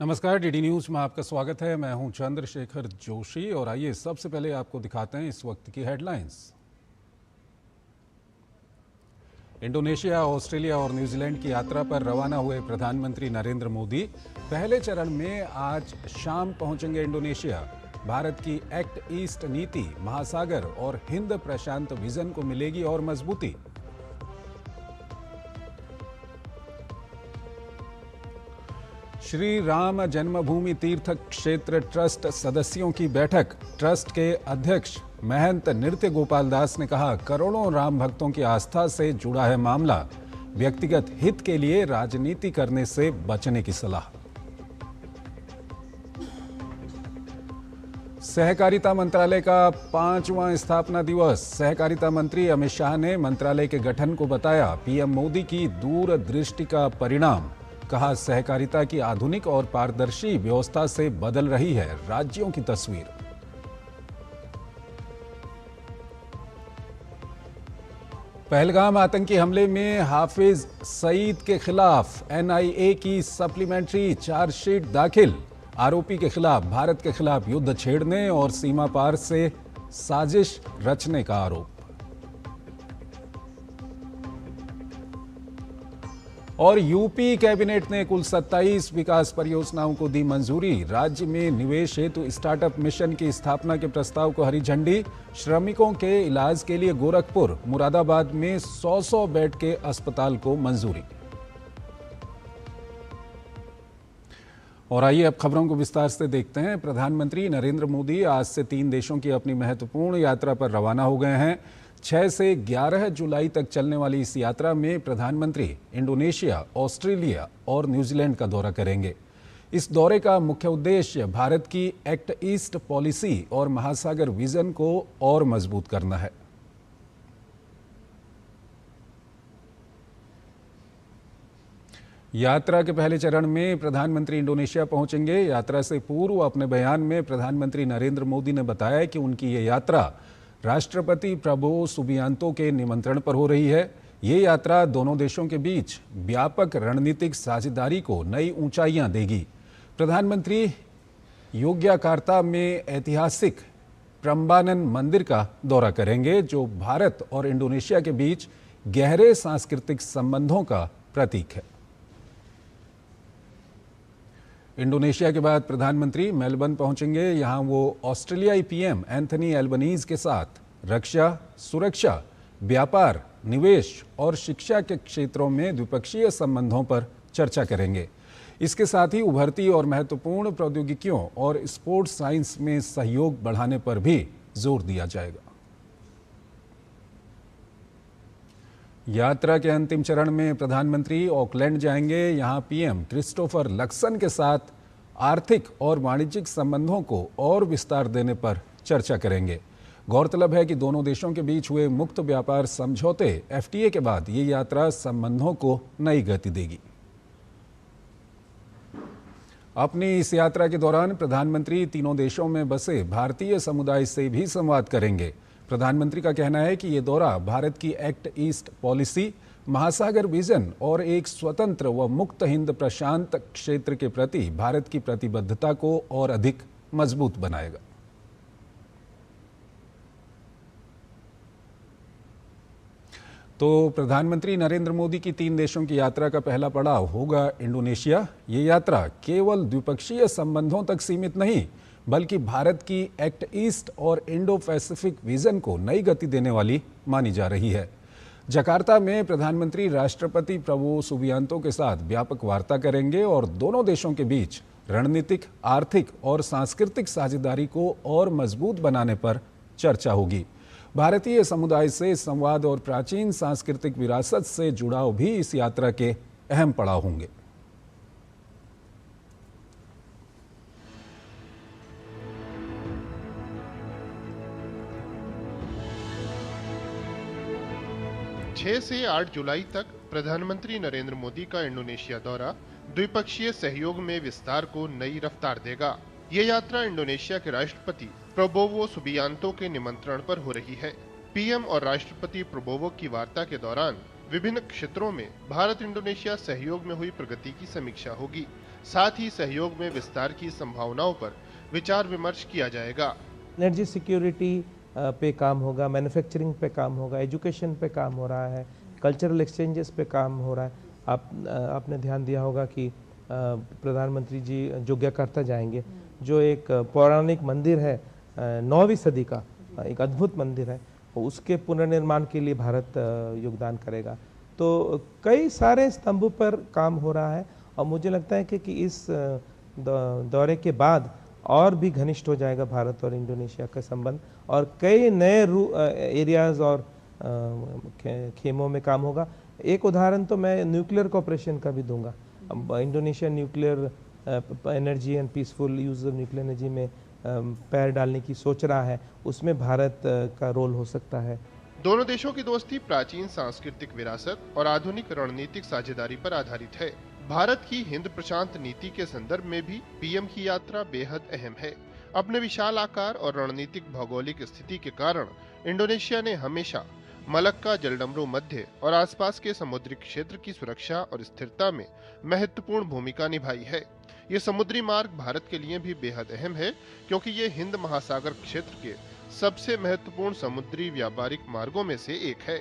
नमस्कार, DD news में आपका स्वागत है। मैं हूं चंद्रशेखर जोशी और आइए सबसे पहले आपको दिखाते हैं इस वक्त की हेडलाइंस। इंडोनेशिया, ऑस्ट्रेलिया और न्यूजीलैंड की यात्रा पर रवाना हुए प्रधानमंत्री नरेंद्र मोदी पहले चरण में आज शाम पहुंचेंगे इंडोनेशिया। भारत की एक्ट ईस्ट नीति महासागर और हिंद प्रशांत विजन को मिलेगी और मजबूती। श्री राम जन्मभूमि तीर्थ क्षेत्र ट्रस्ट सदस्यों की बैठक। ट्रस्ट के अध्यक्ष महंत नृत्य गोपाल दास ने कहा, करोड़ों राम भक्तों की आस्था से जुड़ा है मामला, व्यक्तिगत हित के लिए राजनीति करने से बचने की सलाह। सहकारिता मंत्रालय का 5वां स्थापना दिवस। सहकारिता मंत्री अमित शाह ने मंत्रालय के गठन को बताया पीएम मोदी की दूरदृष्टि का परिणाम। कहा, सहकारिता की आधुनिक और पारदर्शी व्यवस्था से बदल रही है राज्यों की तस्वीर। पहलगाम आतंकी हमले में हाफिज सईद के खिलाफ एनआईए की सप्लीमेंट्री चार्जशीट दाखिल। आरोपी के खिलाफ भारत के खिलाफ युद्ध छेड़ने और सीमा पार से साजिश रचने का आरोप। और यूपी कैबिनेट ने कुल 27 विकास परियोजनाओं को दी मंजूरी। राज्य में निवेश हेतु स्टार्टअप मिशन की स्थापना के प्रस्ताव को हरी झंडी। श्रमिकों के इलाज के लिए गोरखपुर, मुरादाबाद में 100 बेड के अस्पताल को मंजूरी। और आइए अब खबरों को विस्तार से देखते हैं। प्रधानमंत्री नरेंद्र मोदी आज से 3 देशों की अपनी महत्वपूर्ण यात्रा पर रवाना हो गए हैं। 6 से 11 जुलाई तक चलने वाली इस यात्रा में प्रधानमंत्री इंडोनेशिया, ऑस्ट्रेलिया और न्यूजीलैंड का दौरा करेंगे। इस दौरे का मुख्य उद्देश्य भारत की एक्ट ईस्ट पॉलिसी और महासागर विजन को और मजबूत करना है। यात्रा के पहले चरण में प्रधानमंत्री इंडोनेशिया पहुंचेंगे। यात्रा से पूर्व अपने बयान में प्रधानमंत्री नरेंद्र मोदी ने बताया कि उनकी ये यात्रा राष्ट्रपति प्रबोवो सुबियांतो के निमंत्रण पर हो रही है। ये यात्रा दोनों देशों के बीच व्यापक रणनीतिक साझेदारी को नई ऊंचाइयां देगी। प्रधानमंत्री योग्याकार्ता में ऐतिहासिक प्रम्बानन मंदिर का दौरा करेंगे, जो भारत और इंडोनेशिया के बीच गहरे सांस्कृतिक संबंधों का प्रतीक है। इंडोनेशिया के बाद प्रधानमंत्री मेलबर्न पहुंचेंगे। यहां वो ऑस्ट्रेलियाई पीएम एंथनी एल्बनीज के साथ रक्षा, सुरक्षा, व्यापार, निवेश और शिक्षा के क्षेत्रों में द्विपक्षीय संबंधों पर चर्चा करेंगे। इसके साथ ही उभरती और महत्वपूर्ण प्रौद्योगिकियों और स्पोर्ट्स साइंस में सहयोग बढ़ाने पर भी जोर दिया जाएगा। यात्रा के अंतिम चरण में प्रधानमंत्री ऑकलैंड जाएंगे। यहां पीएम क्रिस्टोफर लक्सन के साथ आर्थिक और वाणिज्यिक संबंधों को और विस्तार देने पर चर्चा करेंगे। गौरतलब है कि दोनों देशों के बीच हुए मुक्त व्यापार समझौते एफटीए के बाद ये यात्रा संबंधों को नई गति देगी। अपनी इस यात्रा के दौरान प्रधानमंत्री तीनों देशों में बसे भारतीय समुदाय से भी संवाद करेंगे। प्रधानमंत्री का कहना है कि ये दौरा भारत की एक्ट ईस्ट पॉलिसी, महासागर विजन और एक स्वतंत्र व मुक्त हिंद प्रशांत क्षेत्र के प्रति भारत की प्रतिबद्धता को और अधिक मजबूत बनाएगा। तो प्रधानमंत्री नरेंद्र मोदी की 3 देशों की यात्रा का पहला पड़ाव होगा इंडोनेशिया। ये यात्रा केवल द्विपक्षीय संबंधों तक सीमित नहीं, बल्कि भारत की एक्ट ईस्ट और इंडो पैसिफिक विजन को नई गति देने वाली मानी जा रही है। जकार्ता में प्रधानमंत्री राष्ट्रपति प्रबोवो सुबियांतो के साथ व्यापक वार्ता करेंगे और दोनों देशों के बीच रणनीतिक, आर्थिक और सांस्कृतिक साझेदारी को और मजबूत बनाने पर चर्चा होगी। भारतीय समुदाय से संवाद और प्राचीन सांस्कृतिक विरासत से जुड़ाव भी इस यात्रा के अहम पड़ाव होंगे। छह से 8 जुलाई तक प्रधानमंत्री नरेंद्र मोदी का इंडोनेशिया दौरा द्विपक्षीय सहयोग में विस्तार को नई रफ्तार देगा। ये यात्रा इंडोनेशिया के राष्ट्रपति प्रबोवो सुबियांतो के निमंत्रण पर हो रही है। पीएम और राष्ट्रपति प्रबोवो की वार्ता के दौरान विभिन्न क्षेत्रों में भारत इंडोनेशिया सहयोग में हुई प्रगति की समीक्षा होगी। साथ ही सहयोग में विस्तार की संभावनाओं पर विचार विमर्श किया जाएगा। एनर्जी सिक्योरिटी पे काम होगा, मैन्युफैक्चरिंग पे काम होगा, एजुकेशन पे काम हो रहा है, कल्चरल एक्सचेंजेस पे काम हो रहा है। आपने ध्यान दिया होगा कि प्रधानमंत्री जी यज्ञाकार्ता जाएंगे, जो एक पौराणिक मंदिर है 9वीं सदी का, एक अद्भुत मंदिर है, उसके पुनर्निर्माण के लिए भारत योगदान करेगा। तो कई सारे स्तंभों पर काम हो रहा है और मुझे लगता है कि इस दौरे के बाद और भी घनिष्ठ हो जाएगा भारत और इंडोनेशिया का संबंध और कई नए एरियाज और खेमों में काम होगा। एक उदाहरण तो मैं न्यूक्लियर कोऑपरेशन का भी दूंगा। Indonesia nuclear energy and peaceful use of nuclear energy में पैर डालने की सोच रहा है, उसमें भारत का रोल हो सकता है। दोनों देशों की दोस्ती प्राचीन सांस्कृतिक विरासत और आधुनिक रणनीतिक साझेदारी पर आधारित है। भारत की हिंद प्रशांत नीति के संदर्भ में भी पीएम की यात्रा बेहद अहम है। अपने विशाल आकार और रणनीतिक भौगोलिक स्थिति के कारण इंडोनेशिया ने हमेशा मलक्का, जलडमरू मध्य और आसपास के समुद्री क्षेत्र की सुरक्षा और स्थिरता में महत्वपूर्ण भूमिका निभाई है। ये समुद्री मार्ग भारत के लिए भी बेहद अहम है, क्योंकि ये हिंद महासागर क्षेत्र के सबसे महत्वपूर्ण समुद्री व्यापारिक मार्गों में से एक है।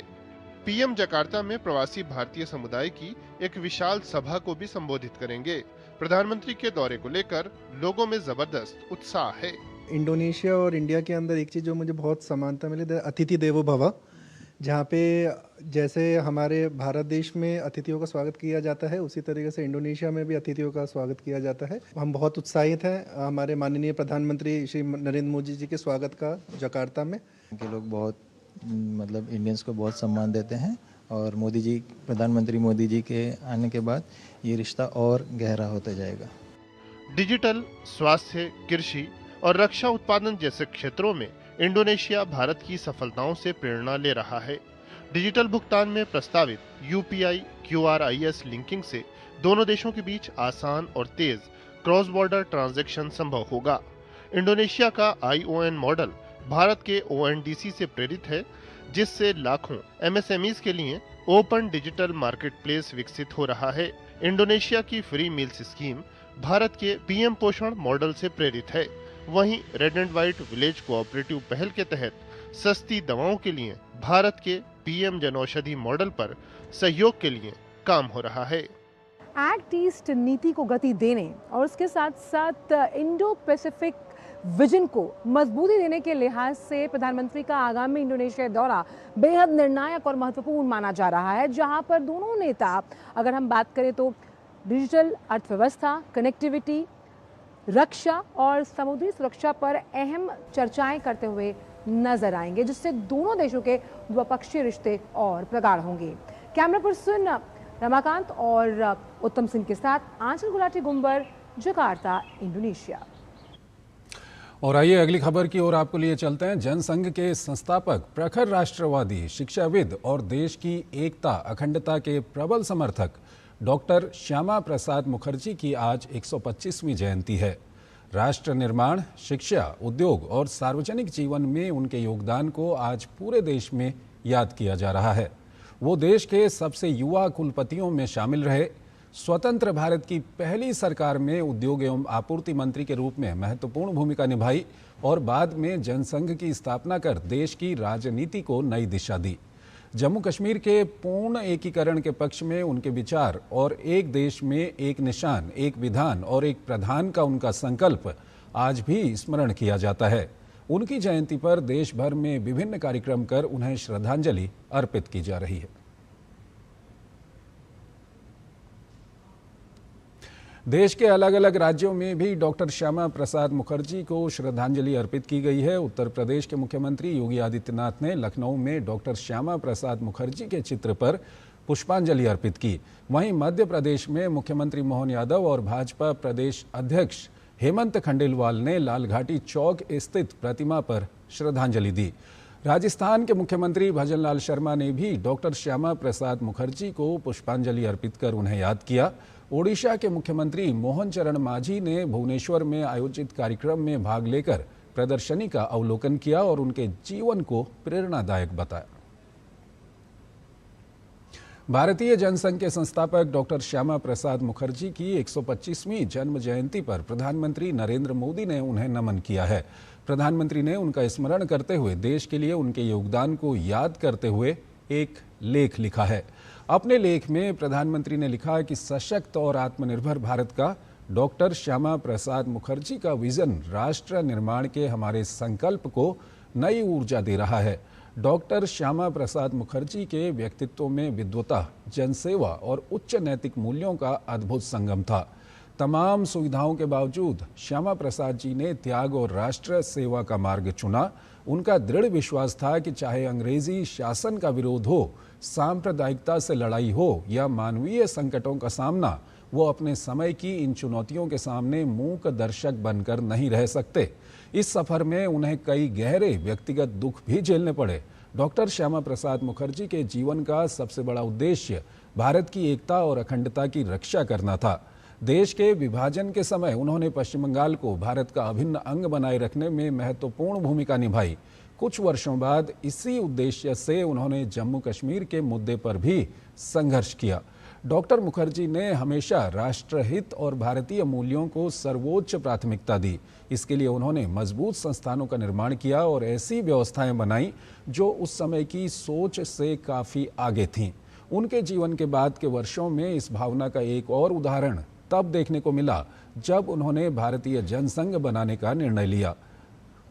पीएम जकार्ता में प्रवासी भारतीय समुदाय की एक विशाल सभा को भी संबोधित करेंगे। प्रधानमंत्री के दौरे को लेकर लोगों में जबरदस्त उत्साह है। इंडोनेशिया और इंडिया के अंदर एक चीज़ जो मुझे बहुत समानता मिली, अतिथि देवो भव, जहाँ पे जैसे हमारे भारत देश में अतिथियों का स्वागत किया जाता है, उसी तरीके से इंडोनेशिया में भी अतिथियों का स्वागत किया जाता है। हम बहुत उत्साहित हैं हमारे माननीय प्रधानमंत्री श्री नरेंद्र मोदी जी के स्वागत का जकार्ता में। के लोग बहुत मतलब इंडियंस को बहुत सम्मान देते हैं और मोदी जी, प्रधानमंत्री मोदी जी के आने के बाद ये रिश्ता और गहरा होता जाएगा। डिजिटल, स्वास्थ्य, कृषि और रक्षा उत्पादन जैसे क्षेत्रों में इंडोनेशिया भारत की सफलताओं से प्रेरणा ले रहा है। डिजिटल भुगतान में प्रस्तावित यूपीआई QRIS लिंकिंग से दोनों देशों के बीच आसान और तेज क्रॉस बॉर्डर ट्रांजैक्शन संभव होगा। इंडोनेशिया का ION मॉडल भारत के ONDC से प्रेरित है, जिससे लाखों MSMEs के लिए ओपन डिजिटल मार्केटप्लेस विकसित हो रहा है। इंडोनेशिया की फ्री मील्स स्कीम भारत के PM पोषण मॉडल से प्रेरित है। वहीं red and white village cooperative पहल के तहत सस्ती दवाओं के लिए भारत के PM जनौषधि मॉडल पर सहयोग के लिए काम हो रहा है। एक्ट ईस्ट नीति को गति देने और उसके साथ साथ इंडो पैसिफिक विजन को मजबूती देने के लिहाज से प्रधानमंत्री का आगामी इंडोनेशिया दौरा बेहद निर्णायक और महत्वपूर्ण माना जा रहा है, जहां पर दोनों नेता, अगर हम बात करें तो डिजिटल अर्थव्यवस्था, कनेक्टिविटी, रक्षा और समुद्री सुरक्षा पर अहम चर्चाएं करते हुए नजर आएंगे, जिससे दोनों देशों के द्विपक्षीय रिश्ते और प्रगाढ़ होंगे। कैमरा पर्सन रमाकांत और उत्तम सिंह के साथ आंचल गुलाटी गुंबर, जकार्ता, इंडोनेशिया। और आइए अगली खबर की ओर आपको लिए चलते हैं। जनसंघ के संस्थापक, प्रखर राष्ट्रवादी, शिक्षाविद और देश की एकता अखंडता के प्रबल समर्थक डॉक्टर श्यामा प्रसाद मुखर्जी की आज 125वीं जयंती है। राष्ट्र निर्माण, शिक्षा, उद्योग और सार्वजनिक जीवन में उनके योगदान को आज पूरे देश में याद किया जा रहा है। वो देश के सबसे युवा कुलपतियों में शामिल रहे। स्वतंत्र भारत की पहली सरकार में उद्योग एवं आपूर्ति मंत्री के रूप में महत्वपूर्ण भूमिका निभाई और बाद में जनसंघ की स्थापना कर देश की राजनीति को नई दिशा दी। जम्मू कश्मीर के पूर्ण एकीकरण के पक्ष में उनके विचार और एक देश में एक निशान, एक विधान और एक प्रधान का उनका संकल्प आज भी स्मरण किया जाता है। उनकी जयंती पर देश भर में विभिन्न कार्यक्रम कर उन्हें श्रद्धांजलि अर्पित की जा रही है। देश के अलग अलग राज्यों में भी डॉक्टर श्यामा प्रसाद मुखर्जी को श्रद्धांजलि अर्पित की गई है। उत्तर प्रदेश के मुख्यमंत्री योगी आदित्यनाथ ने लखनऊ में डॉक्टर श्यामा प्रसाद मुखर्जी के चित्र पर पुष्पांजलि अर्पित की। वहीं मध्य प्रदेश में मुख्यमंत्री मोहन यादव और भाजपा प्रदेश अध्यक्ष हेमंत खंडेलवाल ने लालघाटी चौक स्थित प्रतिमा पर श्रद्धांजलि दी। राजस्थान के मुख्यमंत्री भजनलाल शर्मा ने भी डॉक्टर श्यामा प्रसाद मुखर्जी को पुष्पांजलि अर्पित कर उन्हें याद किया। ओडिशा के मुख्यमंत्री मोहन चरण मांझी ने भुवनेश्वर में आयोजित कार्यक्रम में भाग लेकर प्रदर्शनी का अवलोकन किया और उनके जीवन को प्रेरणादायक बताया। भारतीय जनसंघ के संस्थापक डॉक्टर श्यामा प्रसाद मुखर्जी की 125वीं जन्म जयंती पर प्रधानमंत्री नरेंद्र मोदी ने उन्हें नमन किया है। प्रधानमंत्री ने उनका स्मरण करते हुए देश के लिए उनके योगदान को याद करते हुए एक लेख लिखा है। अपने लेख में प्रधानमंत्री ने लिखा कि सशक्त और आत्मनिर्भर भारत का डॉक्टर श्यामा प्रसाद मुखर्जी का विजन राष्ट्र निर्माण के हमारे संकल्प को नई ऊर्जा दे रहा है। डॉक्टर श्यामा प्रसाद मुखर्जी के व्यक्तित्व में विद्वता, जनसेवा और उच्च नैतिक मूल्यों का अद्भुत संगम था। तमाम सुविधाओं के बावजूद श्यामा प्रसाद जी ने त्याग और राष्ट्र सेवा का मार्ग चुना। उनका दृढ़ विश्वास था कि चाहे अंग्रेजी शासन का विरोध हो, सांप्रदायिकता से लड़ाई हो या मानवीय संकटों का सामना, वो अपने समय की इन चुनौतियों के सामने मूक दर्शक बनकर नहीं रह सकते। इस सफर में उन्हें कई गहरे व्यक्तिगत दुख भी झेलने पड़े। डॉक्टर श्यामा प्रसाद मुखर्जी के जीवन का सबसे बड़ा उद्देश्य भारत की एकता और अखंडता की रक्षा करना था। देश के विभाजन के समय उन्होंने पश्चिम बंगाल को भारत का अभिन्न अंग बनाए रखने में महत्वपूर्ण भूमिका निभाई। कुछ वर्षों बाद इसी उद्देश्य से उन्होंने जम्मू कश्मीर के मुद्दे पर भी संघर्ष किया। डॉक्टर मुखर्जी ने हमेशा राष्ट्रहित और भारतीय मूल्यों को सर्वोच्च प्राथमिकता दी। इसके लिए उन्होंने मजबूत संस्थानों का निर्माण किया और ऐसी व्यवस्थाएं बनाई जो उस समय की सोच से काफ़ी आगे थीं। उनके जीवन के बाद के वर्षों में इस भावना का एक और उदाहरण तब देखने को मिला जब उन्होंने भारतीय जनसंघ बनाने का निर्णय लिया।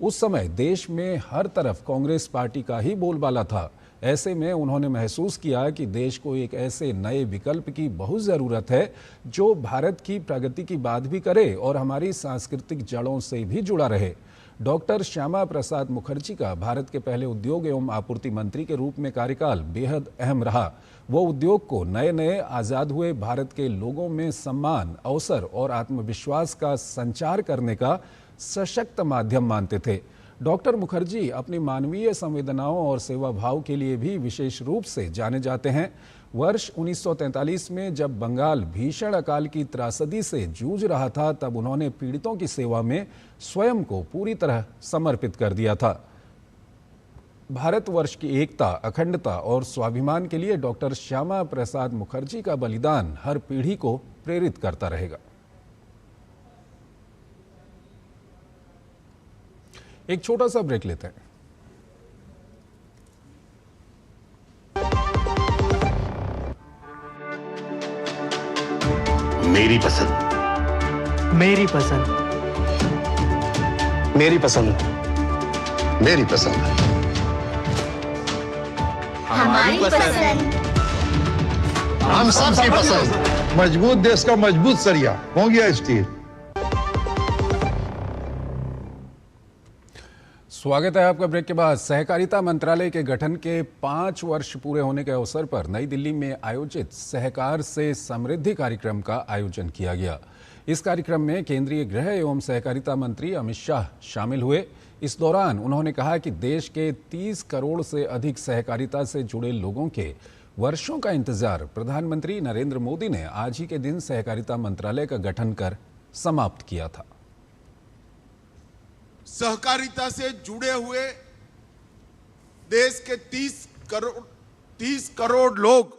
उस समय देश में हर तरफ कांग्रेस पार्टी का ही बोलबाला था। ऐसे में उन्होंने महसूस किया कि देश को एक ऐसे नए विकल्प की बहुत ज़रूरत है जो भारत की प्रगति की बात भी करे और हमारी सांस्कृतिक जड़ों से भी जुड़ा रहे। डॉक्टर श्यामा प्रसाद मुखर्जी का भारत के पहले उद्योग एवं आपूर्ति मंत्री के रूप में कार्यकाल बेहद अहम रहा। वो उद्योग को नए नए आज़ाद हुए भारत के लोगों में सम्मान, अवसर और आत्मविश्वास का संचार करने का सशक्त माध्यम मानते थे। डॉक्टर मुखर्जी अपनी मानवीय संवेदनाओं और सेवा भाव के लिए भी विशेष रूप से जाने जाते हैं। वर्ष 1943 में जब बंगाल भीषण अकाल की त्रासदी से जूझ रहा था, तब उन्होंने पीड़ितों की सेवा में स्वयं को पूरी तरह समर्पित कर दिया था। भारतवर्ष की एकता, अखंडता और स्वाभिमान के लिए डॉक्टर श्यामा प्रसाद मुखर्जी का बलिदान हर पीढ़ी को प्रेरित करता रहेगा। एक छोटा सा ब्रेक लेते हैं। मेरी पसंद, मेरी पसंद, मेरी पसंद, मेरी पसंद, हमारी पसंद, हम सबकी पसंद। मजबूत देश का मजबूत सरिया हो गया स्टील। स्वागत है आपका ब्रेक के बाद। सहकारिता मंत्रालय के गठन के 5 वर्ष पूरे होने के अवसर पर नई दिल्ली में आयोजित सहकार से समृद्धि कार्यक्रम का आयोजन किया गया। इस कार्यक्रम में केंद्रीय गृह एवं सहकारिता मंत्री अमित शाह शामिल हुए। इस दौरान उन्होंने कहा कि देश के 30 करोड़ से अधिक सहकारिता से जुड़े लोगों के वर्षों का इंतजार प्रधानमंत्री नरेंद्र मोदी ने आज ही के दिन सहकारिता मंत्रालय का गठन कर समाप्त किया था। सहकारिता से जुड़े हुए देश के 30 करोड़ लोग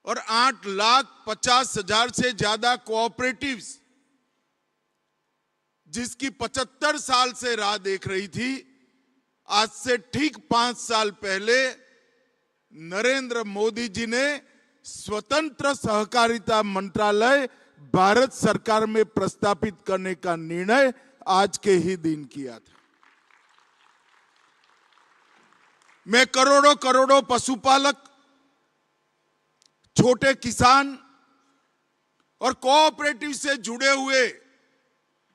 और 8,50,000 से ज्यादा कोऑपरेटिव्स, जिसकी 75 साल से राह देख रही थी, आज से ठीक 5 साल पहले नरेंद्र मोदी जी ने स्वतंत्र सहकारिता मंत्रालय भारत सरकार में प्रस्तापित करने का निर्णय आज के ही दिन किया था। मैं करोड़ों करोड़ों पशुपालक, छोटे किसान और कोऑपरेटिव से जुड़े हुए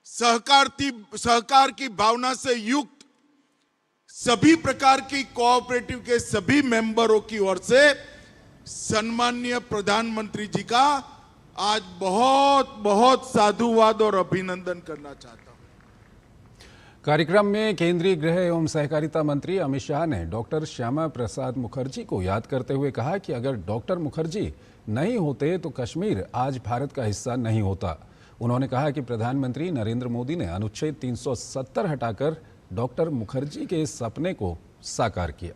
सहकार की भावना से युक्त सभी प्रकार की कोऑपरेटिव के सभी मेंबरों की ओर से सम्माननीय प्रधानमंत्री जी का आज बहुत बहुत साधुवाद और अभिनंदन करना चाहता हूं। कार्यक्रम में केंद्रीय गृह एवं सहकारिता मंत्री अमित शाह ने डॉक्टर श्यामा प्रसाद मुखर्जी को याद करते हुए कहा कि अगर डॉक्टर मुखर्जी नहीं होते तो कश्मीर आज भारत का हिस्सा नहीं होता। उन्होंने कहा कि प्रधानमंत्री नरेंद्र मोदी ने अनुच्छेद 370 हटाकर डॉक्टर मुखर्जी के सपने को साकार किया।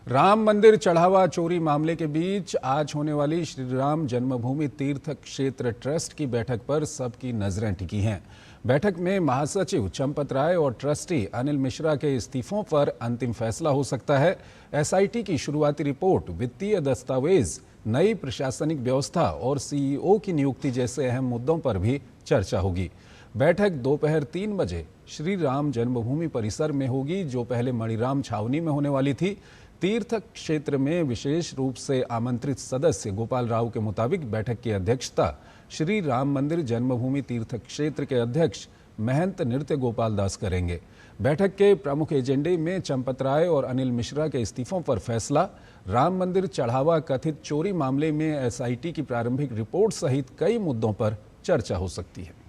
राम मंदिर चढ़ावा चोरी मामले के बीच आज होने वाली श्री राम जन्मभूमि तीर्थ क्षेत्र ट्रस्ट की बैठक पर सबकी नजरें टिकी हैं। बैठक में महासचिव चंपत राय और ट्रस्टी अनिल मिश्रा के इस्तीफों पर अंतिम फैसला हो सकता है। एसआईटी की शुरुआती रिपोर्ट, वित्तीय दस्तावेज, नई प्रशासनिक व्यवस्था और सीईओ की नियुक्ति जैसे अहम मुद्दों पर भी चर्चा होगी। बैठक दोपहर 3 बजे श्री राम जन्मभूमि परिसर में होगी, जो पहले मणिराम छावनी में होने वाली थी। तीर्थ क्षेत्र में विशेष रूप से आमंत्रित सदस्य गोपाल राव के मुताबिक बैठक की अध्यक्षता श्री राम मंदिर जन्मभूमि तीर्थ क्षेत्र के अध्यक्ष महंत नृत्य गोपाल दास करेंगे। बैठक के प्रमुख एजेंडे में चंपत राय और अनिल मिश्रा के इस्तीफों पर फैसला, राम मंदिर चढ़ावा कथित चोरी मामले में एसआईटी की प्रारंभिक रिपोर्ट सहित कई मुद्दों पर चर्चा हो सकती है।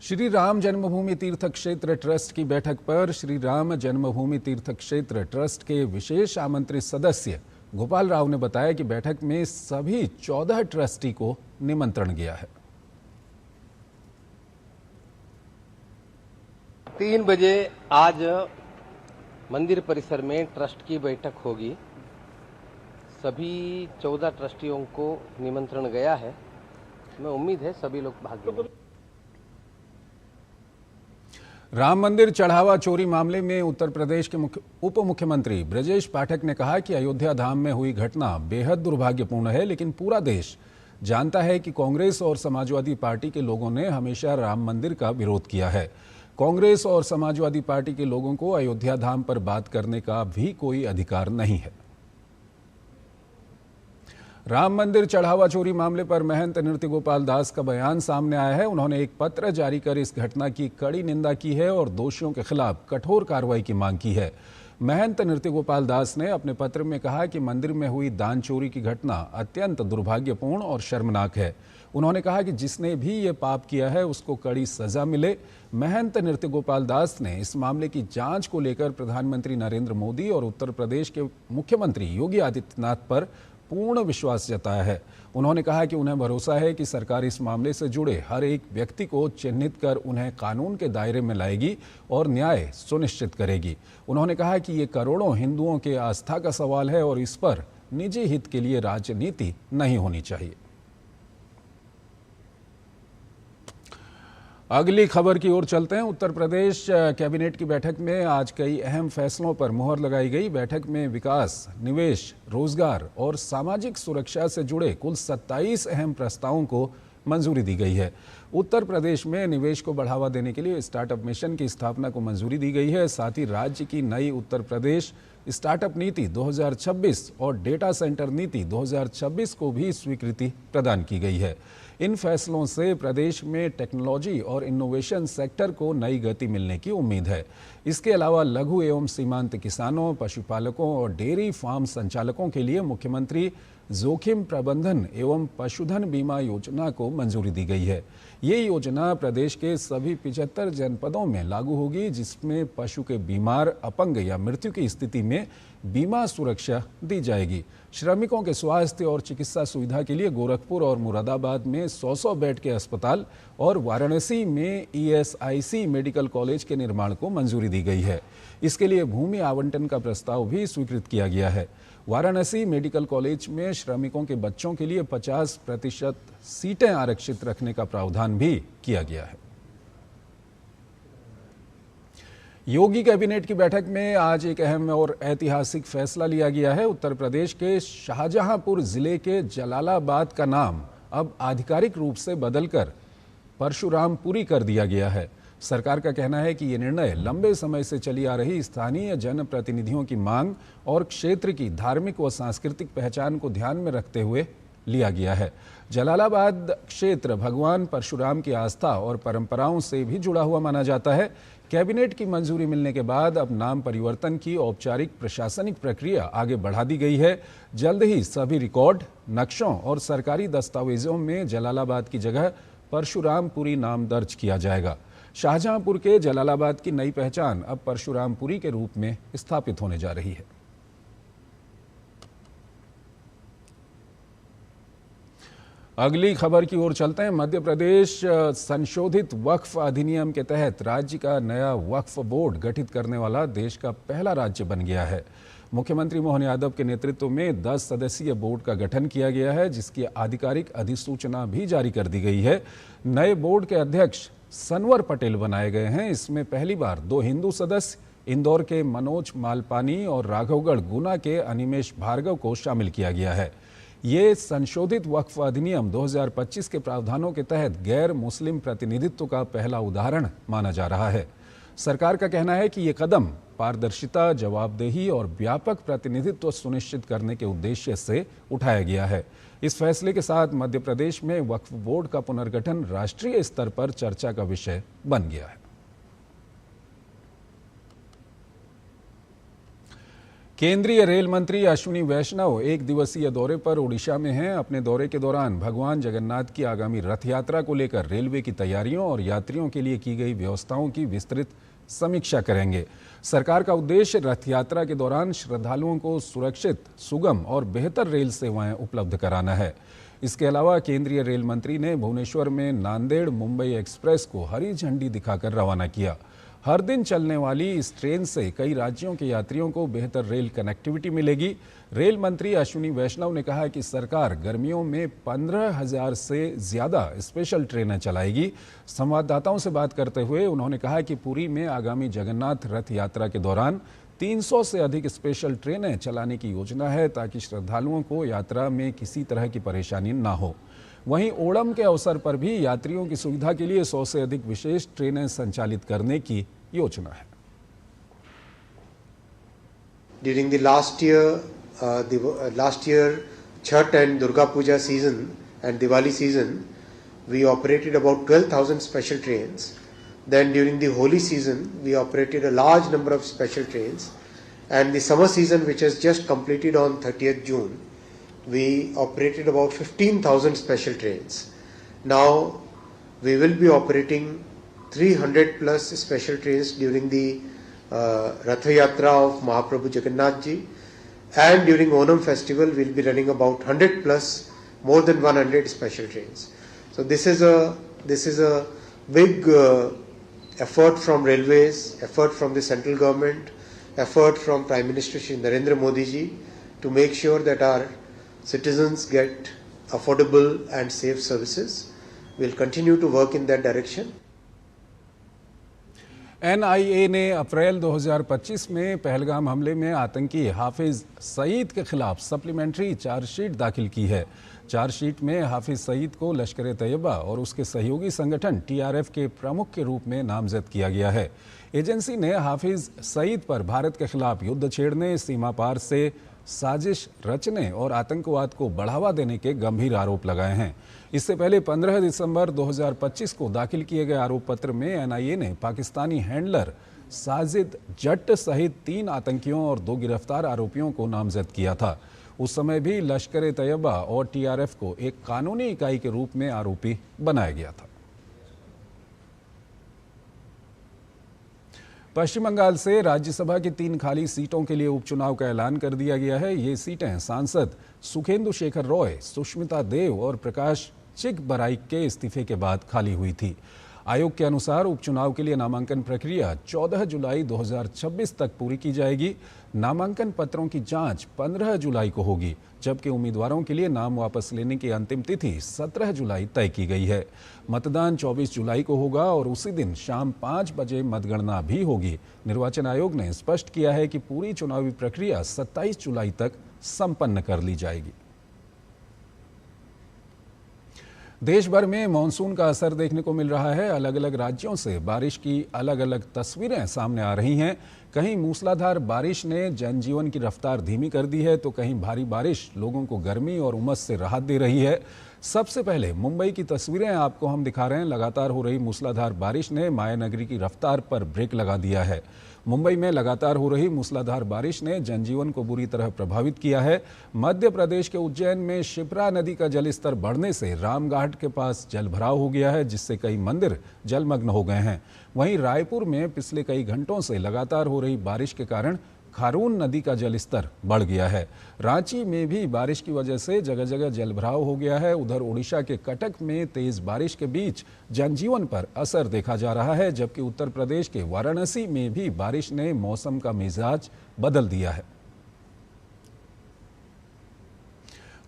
श्री राम जन्मभूमि तीर्थ क्षेत्र ट्रस्ट की बैठक पर श्री राम जन्मभूमि तीर्थ क्षेत्र ट्रस्ट के विशेष आमंत्रित सदस्य गोपाल राव ने बताया कि बैठक में सभी 14 ट्रस्टी को निमंत्रण गया है। 3 बजे आज मंदिर परिसर में ट्रस्ट की बैठक होगी। सभी 14 ट्रस्टियों को निमंत्रण गया है। मैं उम्मीद है सभी लोग भाग लेंगे। राम मंदिर चढ़ावा चोरी मामले में उत्तर प्रदेश के उप मुख्यमंत्री ब्रजेश पाठक ने कहा कि अयोध्या धाम में हुई घटना बेहद दुर्भाग्यपूर्ण है, लेकिन पूरा देश जानता है कि कांग्रेस और समाजवादी पार्टी के लोगों ने हमेशा राम मंदिर का विरोध किया है। कांग्रेस और समाजवादी पार्टी के लोगों को अयोध्या धाम पर बात करने का भी कोई अधिकार नहीं है। राम मंदिर चढ़ावा चोरी मामले पर महंत नृत्य गोपाल दास का बयान सामने आया है। उन्होंने एक पत्र जारी कर इस घटना की कड़ी निंदा की है और दोषियों के खिलाफ कठोर कार्रवाई की मांग की है। महंत नृत्य गोपाल दास ने अपने पत्र में कहा कि मंदिर में हुई दान चोरी की घटना अत्यंत दुर्भाग्यपूर्ण और शर्मनाक है। उन्होंने कहा कि जिसने भी ये पाप किया है उसको कड़ी सजा मिले। महंत नृत्य गोपाल दास ने इस मामले की जांच को लेकर प्रधानमंत्री नरेंद्र मोदी और उत्तर प्रदेश के मुख्यमंत्री योगी आदित्यनाथ पर पूर्ण विश्वास जताया है। उन्होंने कहा कि उन्हें भरोसा है कि सरकार इस मामले से जुड़े हर एक व्यक्ति को चिन्हित कर उन्हें कानून के दायरे में लाएगी और न्याय सुनिश्चित करेगी। उन्होंने कहा कि ये करोड़ों हिंदुओं के आस्था का सवाल है और इस पर निजी हित के लिए राजनीति नहीं होनी चाहिए। अगली खबर की ओर चलते हैं। उत्तर प्रदेश कैबिनेट की बैठक में आज कई अहम फैसलों पर मुहर लगाई गई। बैठक में विकास, निवेश, रोजगार और सामाजिक सुरक्षा से जुड़े कुल 27 अहम प्रस्तावों को मंजूरी दी गई है। उत्तर प्रदेश में निवेश को बढ़ावा देने के लिए स्टार्टअप मिशन की स्थापना को मंजूरी दी गई है। साथ ही राज्य की नई उत्तर प्रदेश स्टार्टअप नीति 2026 और डेटा सेंटर नीति 2026 को भी स्वीकृति प्रदान की गई है। इन फैसलों से प्रदेश में टेक्नोलॉजी और इनोवेशन सेक्टर को नई गति मिलने की उम्मीद है। इसके अलावा लघु एवं सीमांत किसानों, पशुपालकों और डेयरी फार्म संचालकों के लिए मुख्यमंत्री जोखिम प्रबंधन एवं पशुधन बीमा योजना को मंजूरी दी गई है। ये योजना प्रदेश के सभी 75 जनपदों में लागू होगी, जिसमें पशु के बीमार, अपंग या मृत्यु की स्थिति में बीमा सुरक्षा दी जाएगी। श्रमिकों के स्वास्थ्य और चिकित्सा सुविधा के लिए गोरखपुर और मुरादाबाद में 100 बेड के अस्पताल और वाराणसी में ईएसआईसी मेडिकल कॉलेज के निर्माण को मंजूरी दी गई है। इसके लिए भूमि आवंटन का प्रस्ताव भी स्वीकृत किया गया है। वाराणसी मेडिकल कॉलेज में श्रमिकों के बच्चों के लिए 50% सीटें आरक्षित रखने का प्रावधान भी किया गया है। योगी कैबिनेट की बैठक में आज एक अहम और ऐतिहासिक फैसला लिया गया है। उत्तर प्रदेश के शाहजहांपुर जिले के जलालाबाद का नाम अब आधिकारिक रूप से बदलकर परशुरामपुरी कर दिया गया है। सरकार का कहना है कि ये निर्णय लंबे समय से चली आ रही स्थानीय जनप्रतिनिधियों की मांग और क्षेत्र की धार्मिक व सांस्कृतिक पहचान को ध्यान में रखते हुए लिया गया है। जलालाबाद क्षेत्र भगवान परशुराम की आस्था और परंपराओं से भी जुड़ा हुआ माना जाता है। कैबिनेट की मंजूरी मिलने के बाद अब नाम परिवर्तन की औपचारिक प्रशासनिक प्रक्रिया आगे बढ़ा दी गई है। जल्द ही सभी रिकॉर्ड, नक्शों और सरकारी दस्तावेजों में जलालाबाद की जगह परशुरामपुरी नाम दर्ज किया जाएगा। शाहजहांपुर के जलालाबाद की नई पहचान अब परशुरामपुरी के रूप में स्थापित होने जा रही है। अगली खबर की ओर चलते हैं। मध्य प्रदेश संशोधित वक्फ अधिनियम के तहत राज्य का नया वक्फ बोर्ड गठित करने वाला देश का पहला राज्य बन गया है। मुख्यमंत्री मोहन यादव के नेतृत्व में 10 सदस्यीय बोर्ड का गठन किया गया है, जिसकी आधिकारिक अधिसूचना भी जारी कर दी गई है। नए बोर्ड के अध्यक्ष सनवर पटेल बनाए गए हैं। इसमें पहली बार 2 हिंदू सदस्य, इंदौर के मनोज मालपानी और राघवगढ़ गुना के अनिमेश भार्गव को शामिल किया गया है। ये संशोधित वक्फ अधिनियम 2025 के प्रावधानों के तहत गैर मुस्लिम प्रतिनिधित्व का पहला उदाहरण माना जा रहा है। सरकार का कहना है कि ये कदम पारदर्शिता, जवाबदेही और व्यापक प्रतिनिधित्व सुनिश्चित करने के उद्देश्य से उठाया गया है। इस फैसले के साथ मध्य प्रदेश में वक्फ बोर्ड का पुनर्गठन राष्ट्रीय स्तर पर चर्चा का विषय बन गया है। केंद्रीय रेल मंत्री अश्विनी वैष्णव 1 दिवसीय दौरे पर ओडिशा में हैं। अपने दौरे के दौरान भगवान जगन्नाथ की आगामी रथ यात्रा को लेकर रेलवे की तैयारियों और यात्रियों के लिए की गई व्यवस्थाओं की विस्तृत समीक्षा करेंगे। सरकार का उद्देश्य रथ यात्रा के दौरान श्रद्धालुओं को सुरक्षित, सुगम और बेहतर रेल सेवाएं उपलब्ध कराना है। इसके अलावा केंद्रीय रेल मंत्री ने भुवनेश्वर में नांदेड़ मुंबई एक्सप्रेस को हरी झंडी दिखाकर रवाना किया। हर दिन चलने वाली इस ट्रेन से कई राज्यों के यात्रियों को बेहतर रेल कनेक्टिविटी मिलेगी। रेल मंत्री अश्विनी वैष्णव ने कहा कि सरकार गर्मियों में 15,000 से ज़्यादा स्पेशल ट्रेनें चलाएगी। संवाददाताओं से बात करते हुए उन्होंने कहा कि पुरी में आगामी जगन्नाथ रथ यात्रा के दौरान 300 से अधिक स्पेशल ट्रेनें चलाने की योजना है, ताकि श्रद्धालुओं को यात्रा में किसी तरह की परेशानी ना हो। वहीं ओणम के अवसर पर भी यात्रियों की सुविधा के लिए 100 से अधिक विशेष ट्रेनें संचालित करने की योजना है। During the last year Chhath and Durga Puja season and Diwali season, we operated about 12,000 special trains. Then during the Holi season, we operated a large number of special trains. And the summer season, which has just completed on 30th June, we operated about 15,000 special trains. Now we will be operating 300 plus special trains during the Ratha Yatra of Mahaprabhu Jagannath Ji, and during Onam festival we will be running about 100 plus, more than 100 special trains. So this is a big effort from railways, effort from the central government, effort from Prime Minister Shri Narendra Modi Ji to make sure that our citizens get affordable and safe services. We will continue to work in that direction. NIA ने अप्रैल 2025 में पहलगाम हमले में आतंकी हाफिज सईद के खिलाफ supplementary chargesheet दाखिल की है। चार्जशीट में हाफिज सईद को लश्कर तैयबा और उसके सहयोगी संगठन TRF के प्रमुख के रूप में नामजद किया गया है। एजेंसी ने हाफिज सईद पर भारत के खिलाफ युद्ध छेड़ने, सीमा पार से साजिश रचने और आतंकवाद को बढ़ावा देने के गंभीर आरोप लगाए हैं। इससे पहले 15 दिसंबर 2025 को दाखिल किए गए आरोप पत्र में NIA ने पाकिस्तानी हैंडलर साजिद जट्ट सहित 3 आतंकियों और 2 गिरफ्तार आरोपियों को नामजद किया था। उस समय भी लश्कर तैयबा और TRF को एक कानूनी इकाई के रूप में आरोपी बनाया गया था। पश्चिम बंगाल से राज्यसभा की 3 खाली सीटों के लिए उपचुनाव का ऐलान कर दिया गया है। ये सीटें सांसद सुखेंदु शेखर रॉय, सुष्मिता देव और प्रकाश चिकबराइक के इस्तीफे के बाद खाली हुई थी। आयोग के अनुसार उपचुनाव के लिए नामांकन प्रक्रिया 14 जुलाई 2026 तक पूरी की जाएगी। नामांकन पत्रों की जांच 15 जुलाई को होगी, जबकि उम्मीदवारों के लिए नाम वापस लेने की अंतिम तिथि 17 जुलाई तय की गई है। मतदान 24 जुलाई को होगा और उसी दिन शाम 5 बजे मतगणना भी होगी। निर्वाचन आयोग ने स्पष्ट किया है कि पूरी चुनावी प्रक्रिया 27 जुलाई तक संपन्न कर ली जाएगी। देश भर में मानसून का असर देखने को मिल रहा है। अलग अलग राज्यों से बारिश की अलग अलग तस्वीरें सामने आ रही हैं। कहीं मूसलाधार बारिश ने जनजीवन की रफ्तार धीमी कर दी है, तो कहीं भारी बारिश लोगों को गर्मी और उमस से राहत दे रही है। सबसे पहले मुंबई की तस्वीरें आपको हम दिखा रहे हैं। लगातार हो रही मूसलाधार बारिश ने मायानगरी की रफ्तार पर ब्रेक लगा दिया है। मुंबई में लगातार हो रही मूसलाधार बारिश ने जनजीवन को बुरी तरह प्रभावित किया है। मध्य प्रदेश के उज्जैन में शिप्रा नदी का जलस्तर बढ़ने से रामघाट के पास जलभराव हो गया है, जिससे कई मंदिर जलमग्न हो गए हैं। वहीं रायपुर में पिछले कई घंटों से लगातार हो रही बारिश के कारण खारून नदी का जलस्तर बढ़ गया है। रांची में भी बारिश की वजह से जगह जगह जलभराव हो गया है। उधर ओडिशा के कटक में तेज बारिश के बीच जनजीवन पर असर देखा जा रहा है, जबकि उत्तर प्रदेश के वाराणसी में भी बारिश ने मौसम का मिजाज बदल दिया है।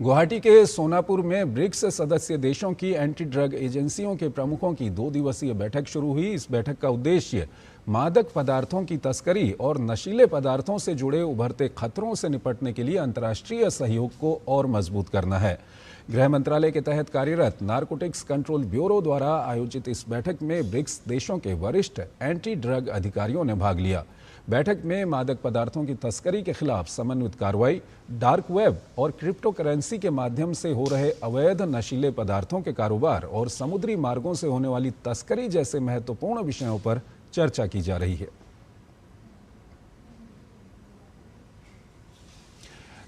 गुवाहाटी के सोनापुर में ब्रिक्स सदस्य देशों की एंटी ड्रग एजेंसियों के प्रमुखों की 2 दिवसीय बैठक शुरू हुई। इस बैठक का उद्देश्य मादक पदार्थों की तस्करी और नशीले पदार्थों से जुड़े उभरते खतरों से निपटने के लिए अंतर्राष्ट्रीय सहयोग को और मजबूत करना है। गृह मंत्रालय के तहत कार्यरत नारकोटिक्स कंट्रोल ब्यूरो द्वारा आयोजित इस बैठक में ब्रिक्स देशों के वरिष्ठ एंटी ड्रग अधिकारियों ने भाग लिया। बैठक में मादक पदार्थों की तस्करी के खिलाफ समन्वित कार्रवाई, डार्क वेब और क्रिप्टो करेंसी के माध्यम से हो रहे अवैध नशीले पदार्थों के कारोबार और समुद्री मार्गों से होने वाली तस्करी जैसे महत्वपूर्ण विषयों पर चर्चा की जा रही है।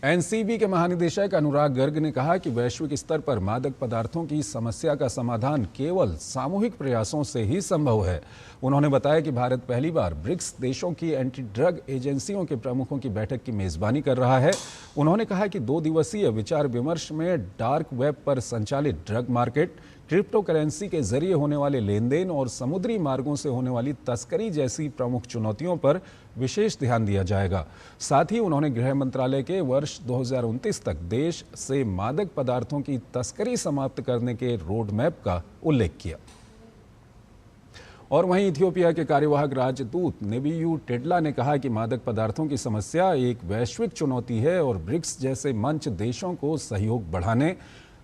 एनसीबी के महानिदेशक अनुराग गर्ग ने कहा कि वैश्विक स्तर पर मादक पदार्थों की समस्या का समाधान केवल सामूहिक प्रयासों से ही संभव है। उन्होंने बताया कि भारत पहली बार ब्रिक्स देशों की एंटी ड्रग एजेंसियों के प्रमुखों की बैठक की मेजबानी कर रहा है। उन्होंने कहा कि 2 दिवसीय विचार विमर्श में डार्क वेब पर संचालित ड्रग मार्केट, क्रिप्टो करेंसी के जरिए होने वाले लेन देन और समुद्री मार्गों से होने वाली तस्करी जैसी प्रमुख चुनौतियों पर विशेष ध्यान दिया जाएगा। साथ ही उन्होंने गृह मंत्रालय के वर्ष 2029 तक देश से मादक पदार्थों की तस्करी समाप्त करने के रोड मैप का उल्लेख किया। और वहीं इथियोपिया के कार्यवाहक राजदूत नेबियू टेडला ने कहा कि मादक पदार्थों की समस्या एक वैश्विक चुनौती है और ब्रिक्स जैसे मंच देशों को सहयोग बढ़ाने,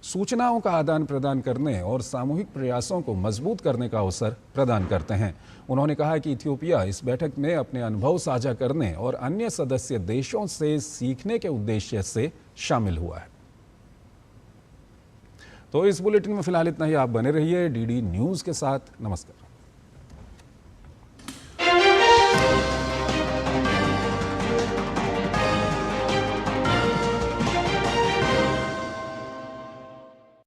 सूचनाओं का आदान प्रदान करने और सामूहिक प्रयासों को मजबूत करने का अवसर प्रदान करते हैं। उन्होंने कहा कि इथियोपिया इस बैठक में अपने अनुभव साझा करने और अन्य सदस्य देशों से सीखने के उद्देश्य से शामिल हुआ है। तो इस बुलेटिन में फिलहाल इतना ही। आप बने रहिए डीडी न्यूज़ के साथ। नमस्कार।